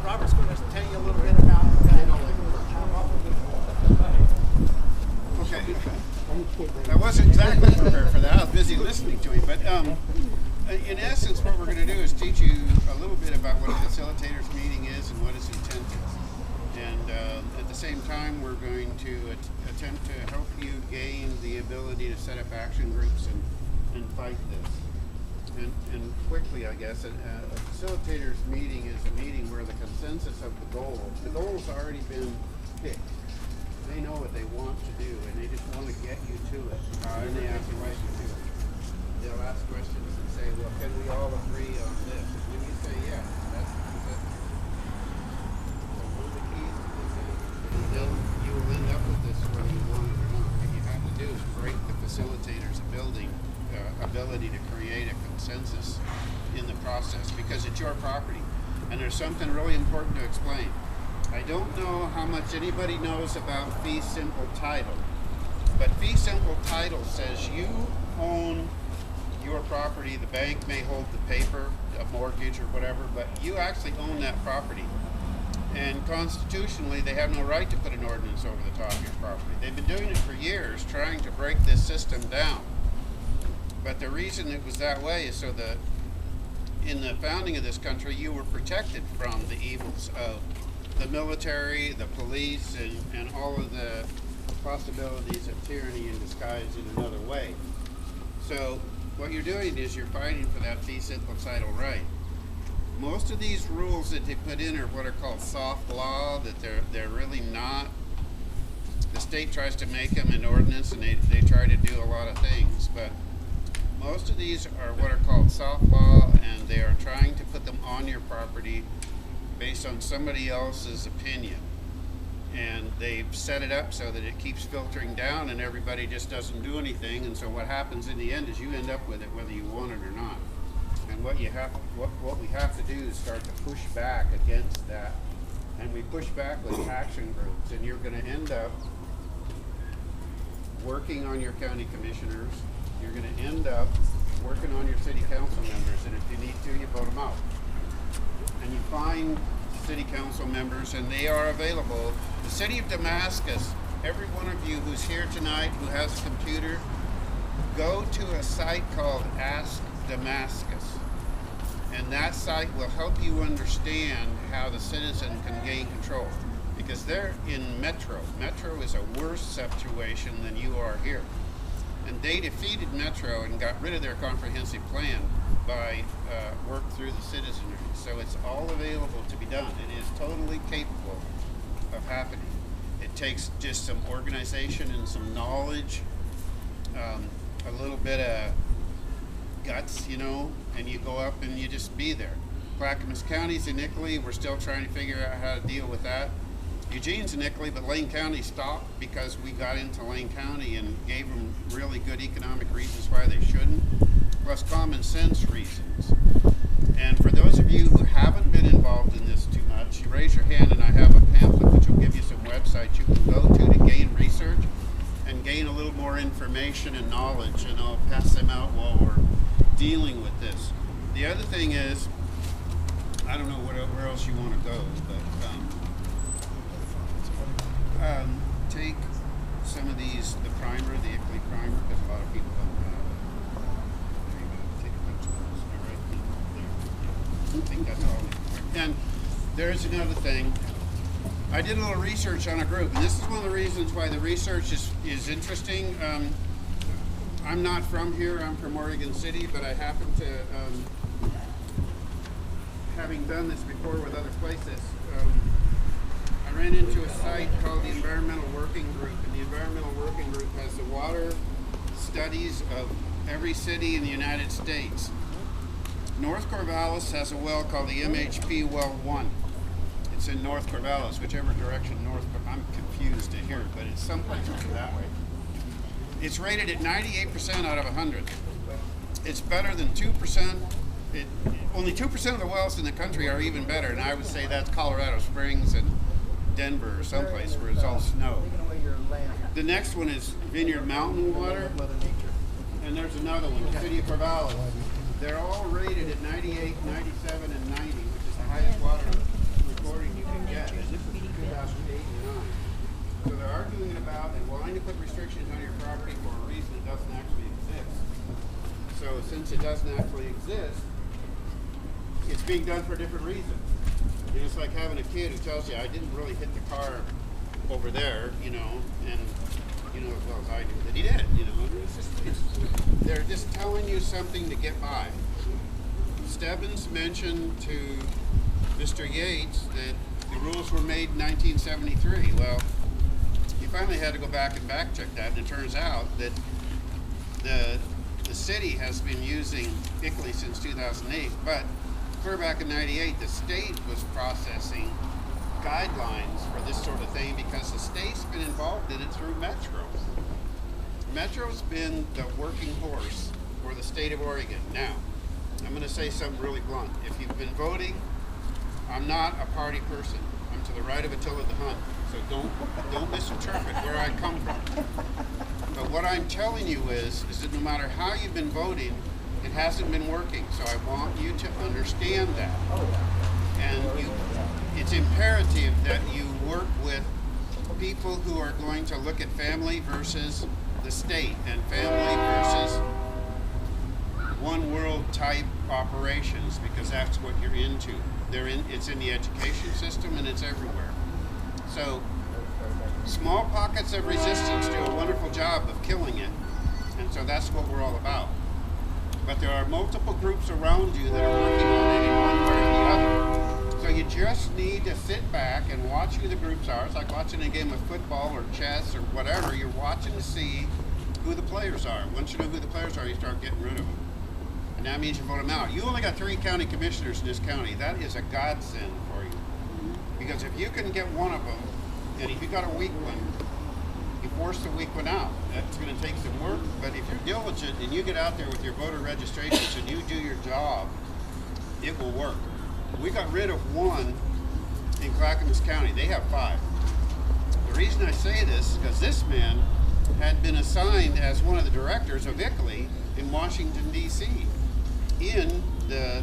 Robert's going to tell you a little bit about Okay. I wasn't exactly prepared for that. I was busy listening to him. But in essence, what we're going to do is teach you a little bit about what a facilitator's meeting is and what its intent is. And at the same time, we're going to attempt to help you gain the ability to set up action groups and fight this. And quickly, I guess, a facilitator's meeting is a meeting where the consensus of the goal's already been picked. They know what they want to do, and they just want to get you to it. And they ask questions. They'll ask questions and say, well, can we all agree on this? And when you say yes, that's the consensus. So one of the keys to this is, then you will end up with this whether you want it or not. What you have to do is break the facilitator's ability to create a consensus in the process, because it's your property. And there's something really important to explain. I don't know how much anybody knows about fee simple title, but fee simple title says you own your property. The bank may hold the paper, a mortgage or whatever, but you actually own that property. And constitutionally, they have no right to put an ordinance over the top of your property. They've been doing it for years, trying to break this system down. But the reason it was that way is so that in the founding of this country, you were protected from the evils of the military, the police, and all of the possibilities of tyranny in disguise in another way. So what you're doing is you're fighting for that fee simple title right. Most of these rules that they put in are what are called soft law, that they're really not. The state tries to make them an ordinance, and they try to do a lot of things, but most of these are what are called soft law, and they are trying to put them on your property based on somebody else's opinion. And they've set it up so that it keeps filtering down and everybody just doesn't do anything. And so what happens in the end is you end up with it whether you want it or not. And what we have to do is start to push back against that. And we push back with action groups. And you're going to end up working on your county commissioners. You're going to end up working on your city council members. And if you need to, you vote them out. And you find city council members, and they are available. The city of Damascus, every one of you who's here tonight who has a computer, go to a site called Ask Damascus. And that site will help you understand how the citizen can gain control. Because they're in Metro. Metro is a worse situation than you are here. And they defeated Metro and got rid of their comprehensive plan by work through the citizenry. So it's all available to be done. It is totally capable of happening. It takes just some organization and some knowledge, a little bit of guts, and you go up and you just be there. Clackamas County's in Italy. We're still trying to figure out how to deal with that. Eugene's in Italy, but Lane County stopped because we got into Lane County and gave them really good economic reasons why they shouldn't, plus common sense reasons. And for those of you who haven't been involved in this too much, you raise your hand and I have a pamphlet which will give you some websites you can go to gain research and gain a little more information and knowledge, and I'll pass them out while we're dealing with this. The other thing is, I don't know where else you want to go, but take some of these, the primer, the Italy primer, because a lot of people don't have it. There you go, take a picture of this. All right, there. I think that's all. And there's another thing. I did a little research on a group, and this is one of the reasons why the research is interesting. I'm not from here, I'm from Oregon City, but I happen to, having done this before with other places, I ran into a site called the Environmental Working Group, and the Environmental Working Group has the water studies of every city in the United States. North Corvallis has a well called the MHP Well 1. It's in North Corvallis, whichever direction north, I'm confused to here, but it's someplace over that way. It's rated at 98% out of 100. It's better than 2%. Only 2% of the wells in the country are even better, and I would say that's Colorado Springs and Denver or someplace where it's all snow. The next one is Vineyard Mountain Water, and there's another one, City of Corvallis. They're all rated at 98, 97, and 90, which is the highest water recording you can get. And this is 2008 and 9. So they're arguing about and wanting to put restrictions on your property for a reason that doesn't actually exist. So since it doesn't actually exist, it's being done for a different reason. And it's like having a kid who tells you, I didn't really hit the car over there, you know, and you know as well as I do that he did, you know. They're just telling you something to get by. Stebbins mentioned to Mr. Yates that the rules were made in 1973. Well, he finally had to go back and back check that, and it turns out that the city has been using ICLEI since 2008, but clear back in 98, the state was processing guidelines for this sort of thing because the state's been involved in it through Metro. Metro's been the working horse for the state of Oregon. Now, I'm going to say something really blunt. If you've been voting, I'm not a party person. I'm to the right of Attila the Hun, so don't misinterpret where I come from. But what I'm telling you is that no matter how you've been voting, it hasn't been working. So I want you to understand that. And it's imperative that you work with people who are going to look at family versus the state and family versus one world type operations, because that's what you're into. It's in the education system and it's everywhere. So small pockets of resistance do a wonderful job of killing it, and so that's what we're all about. But there are multiple groups around you that are working on it in one way or the other. So you just need to sit back and watch who the groups are. It's like watching a game of football or chess or whatever. You're watching to see who the players are. Once you know who the players are, you start getting rid of them. And that means you vote them out. You only got 3 county commissioners in this county. That is a godsend for you. Because if you can get one of them, and if you got a weak one, you force the weak one out. That's going to take some work, but if you're diligent and you get out there with your voter registrations and you do your job, it will work. We got rid of 1 in Clackamas County. They have 5. The reason I say this is because this man had been assigned as one of the directors of ICLEI in Washington, D.C. in the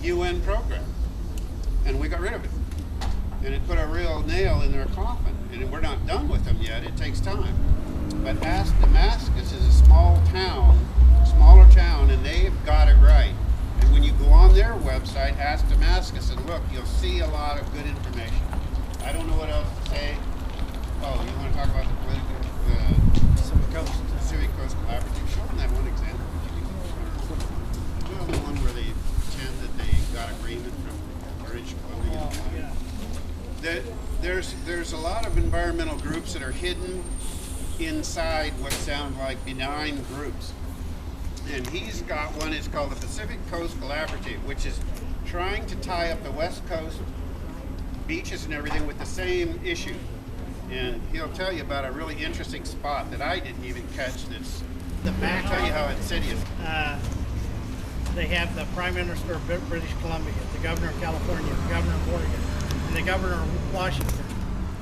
UN program. And we got rid of it. And it put a real nail in their coffin. And we're not done with them yet. It takes time. But Damascus is a smaller town, and they've got it right. And when you go on their website, Ask Damascus, and look, you'll see a lot of good information. I don't know what else to say. Oh, you want to talk about the political Pacific Coast Collaborative? Show them that one example. Show them the one where they pretend that they got agreement from British Columbia. There's a lot of environmental groups that are hidden inside what sound like benign groups. And he's got one, it's called the Pacific Coast Collaborative, which is trying to tie up the West Coast beaches and everything with the same issue. And he'll tell you about a really interesting spot that I didn't even catch. That's The back. I'll tell you how insidious. They have the Prime Minister of British Columbia, the Governor of California, the Governor of Oregon, and the Governor of Washington.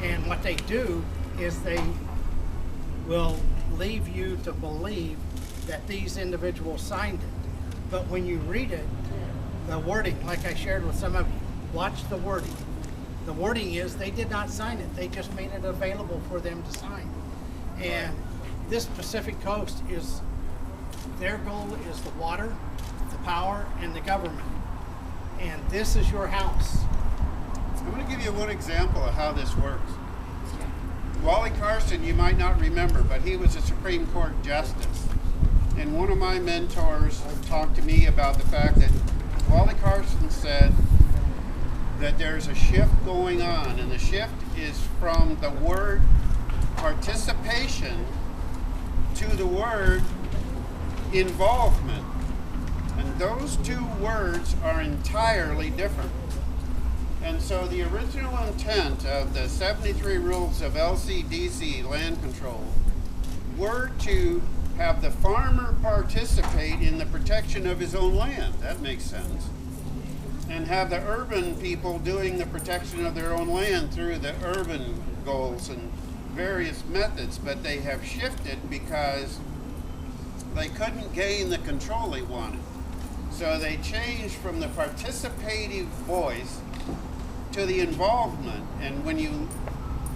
And what they do is they will leave you to believe that these individuals signed it. But when you read it, the wording, like I shared with some of you, watch the wording. The wording is they did not sign it. They just made it available for them to sign. And this Pacific Coast is, their goal is the water, the power, and the government. And this is your house. I'm going to give you one example of how this works. Wally Carson, you might not remember, but he was a Supreme Court Justice. And one of my mentors talked to me about the fact that Wally Carson said that there's a shift going on, and the shift is from the word participation to the word involvement. And those 2 words are entirely different. And so the original intent of the 73 rules of LCDC land control were to have the farmer participate in the protection of his own land. That makes sense. And have the urban people doing the protection of their own land through the urban goals and various methods. But they have shifted because they couldn't gain the control they wanted. So they changed from the participative voice to the involvement. And when you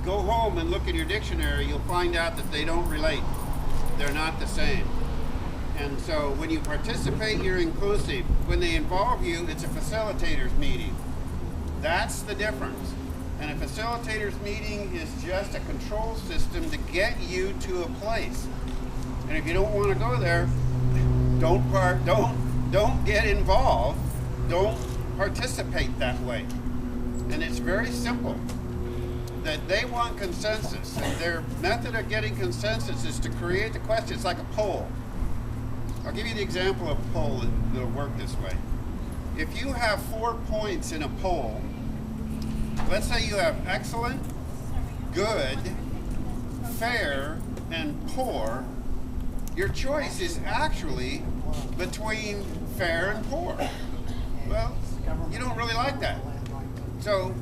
go home and look in your dictionary, you'll find out that they don't relate. They're not the same. And so when you participate, you're inclusive. When they involve you, it's a facilitator's meeting. That's the difference. And a facilitator's meeting is just a control system to get you to a place. And if you don't want to go there, don't get involved. Don't participate that way. And it's very simple. That they want consensus, and their method of getting consensus is to create the question. It's like a poll. I'll give you the example of a poll that'll work this way. If you have 4 points in a poll, let's say you have excellent, good, fair, and poor, your choice is actually between fair and poor. Well, you don't really like that. So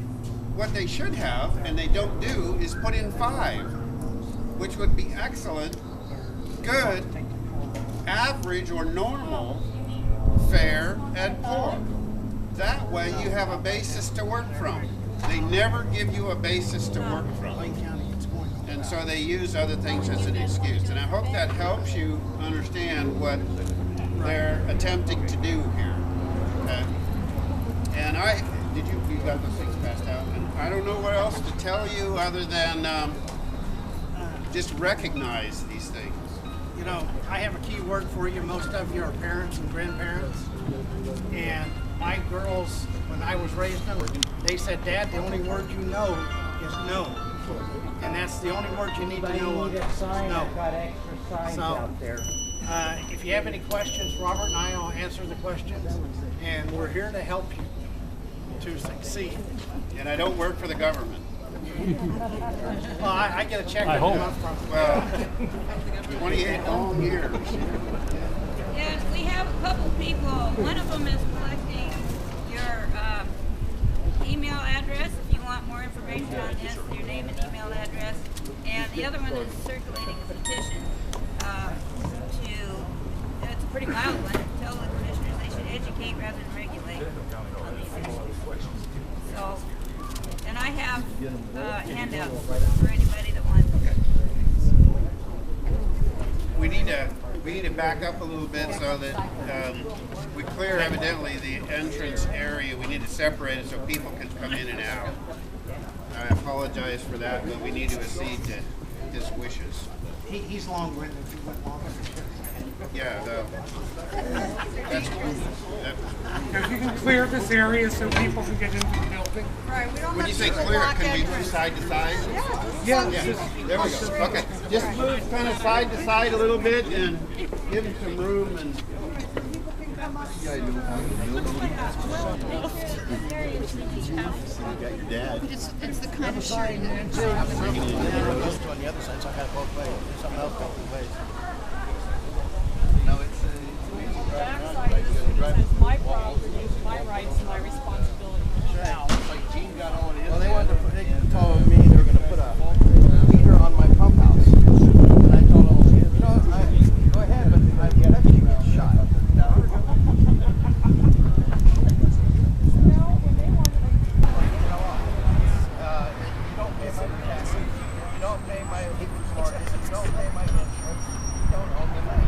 what they should have, and they don't do, is put in 5, which would be excellent, good, average or normal, fair, and poor. That way you have a basis to work from. They never give you a basis to work from. And so they use other things as an excuse. And I hope that helps you understand what they're attempting to do here. Okay? And you got those things passed out? And I don't know what else to tell you other than just recognize these things. You know, I have a key word for you. Most of you are parents and grandparents. And my girls, when I was raising them, they said, Dad, the only word you know is no. And that's the only word you need to know. Need a sign. No. I've got extra signs out there. If you have any questions, Robert and I will answer the questions. And we're here to help you to succeed. And I don't work for the government. Well, I get a check every month from them. Well, 28 long years. And we have a couple people. One of them is collecting your email address if you want more information on this, your name and email address. And the other one is circulating a petition it's a pretty mild one, to tell the commissioners they should educate rather than regulate on these issues. So, and I have handouts for anybody that wants. We need to back up a little bit so that we clear evidently the entrance area. We need to separate it so people can come in and out. I apologize for that, but we need to accede to his wishes. He's long-winded. If you went longer. Yeah, that's If you can clear this area so people can get into the building. Right, we don't when have you say people clear, it block can be entrances. side to side? Yeah. Yeah, there we go. Okay, just move kind of side to side a little bit and give him some room. And People can come up. It's the kind of sharing that on the other side, so I got both ways. Something else both ways. No, it's backside says my property, my rights, my responsibility. Now, like Gene got all it is. Well, they told me they were going to put a heater on my pump house. And I told them, you know, go ahead, but I bet you get shot. You don't pay my mortgage, you don't pay my insurance, you don't own the land.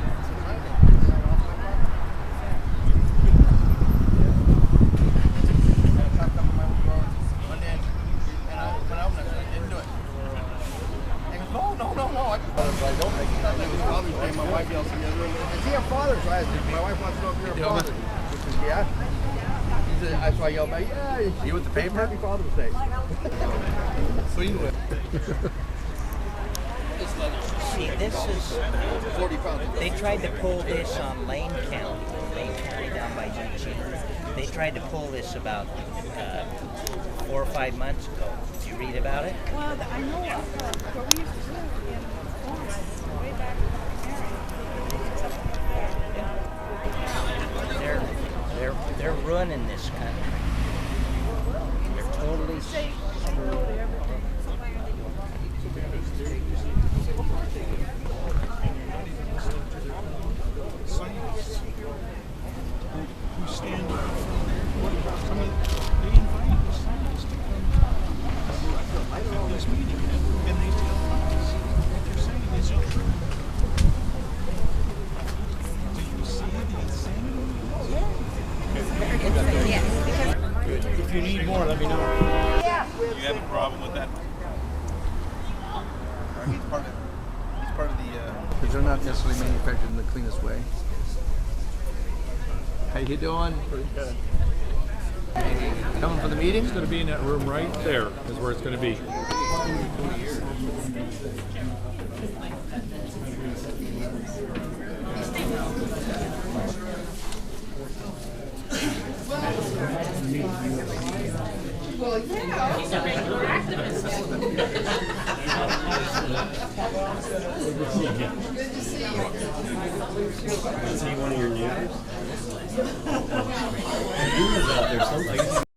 Yeah, father's right. My wife wants to know if you're a father. He says, yeah. He said, that's why I yelled back, yeah. You with the paper? Happy Father's Day. So you went. See, this is 40 pounds. They tried to pull this on Lane County down by Eugene. They tried to pull this about 4 or 5 months ago. Did you read about it? well, I know what we used to live in Florence, way back in the area. They're ruining this country. They're totally Say no to everything. Who stand up for their, I mean, they invited the scientists to come more, let me know. You have a problem with that? He's part of the, because they're not necessarily manufactured in the cleanest way. How you doing? Pretty good. Coming for the meeting? It's going to be in that room right there is where it's going to be. Well, yeah. He's a regular activist. Good to see you. See one of your neighbors? He was out there someplace.